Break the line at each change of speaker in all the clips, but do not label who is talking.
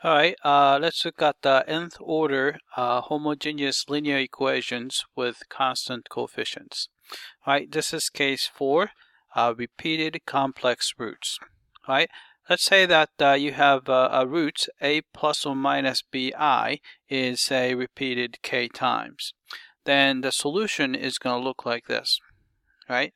Alright, let's look at the nth order homogeneous linear equations with constant coefficients. Alright, this is case 4, repeated complex roots. Alright, let's say that you have a root a plus or minus bi is a repeated k times. Then the solution is going to look like this. Right?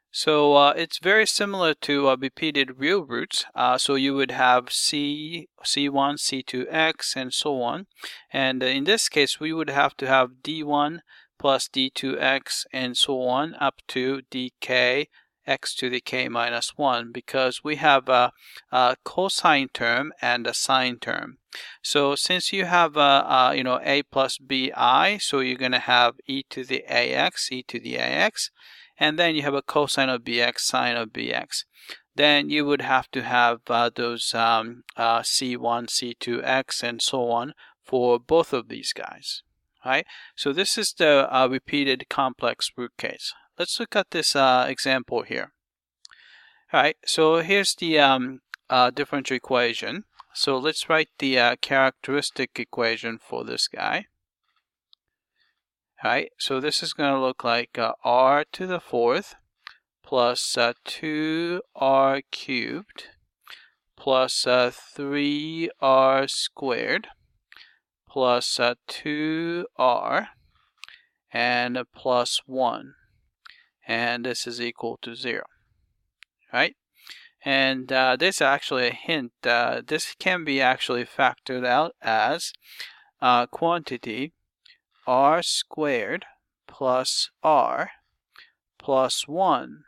So it's very similar to repeated real roots. So you would have c, c1, c2x, and so on. And in this case, we would have to have d1 plus d2x and so on up to dk x to the k minus 1 because we have a cosine term and a sine term. So since you have a plus bi, so you're going to have e to the ax, and then you have a cosine of bx, sine of bx. Then you would have to have those c1, c2x, and so on for both of these guys. Right? So this is the repeated complex root case. Let's look at this example here. All right, so here's the differential equation. So let's write the characteristic equation for this guy. Alright, so this is going to look like r to the 4th plus 2r cubed plus 3r squared plus 2r and plus 1. And this is equal to 0. Right? And this is actually a hint. This can be actually factored out as quantity r squared plus r plus 1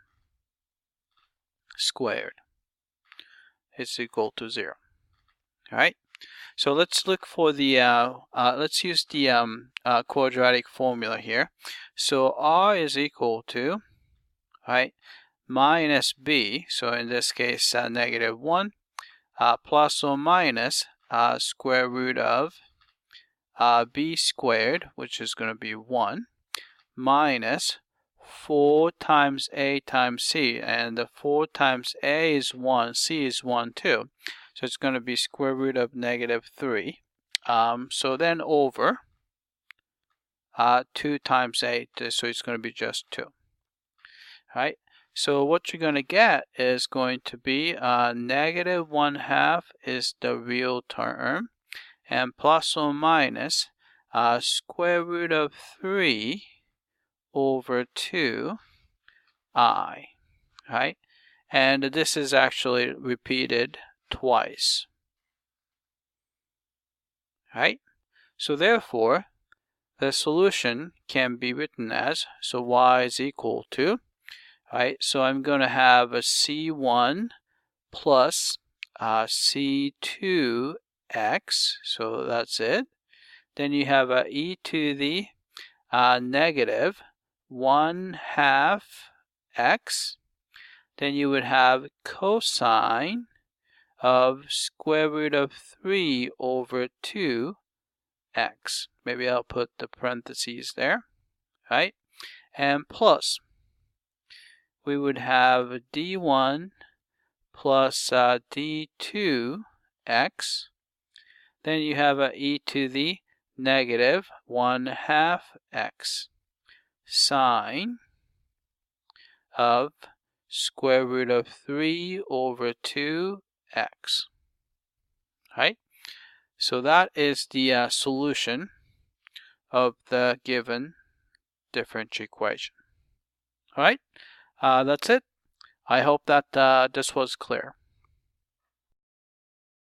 squared is equal to 0. Alright, so let's look for the, let's use the quadratic formula here. So r is equal to, right, minus b, so in this case negative 1, plus or minus square root of b squared, which is going to be 1, minus 4 times a times c, and the 4 times a is 1, c is 1 too. So it's going to be square root of negative 3. So then over 2 times a, so it's going to be just 2. Right? So what you're going to get is going to be negative 1/2 is the real term, and plus or minus square root of 3 over 2i, right? And this is actually repeated twice, right? So therefore, the solution can be written as, so y is equal to, right? So I'm going to have a c1 plus c2 x, so that's it. Then you have a e to the negative 1/2 x. Then you would have cosine of square root of 3 over 2 x. Maybe I'll put the parentheses there, right? And plus, we would have d1 plus d2 x. Then you have a e to the negative 1/2 x sine of square root of 3 over 2 x. Right? So that is the solution of the given differential equation. Alright, that's it. I hope that this was clear.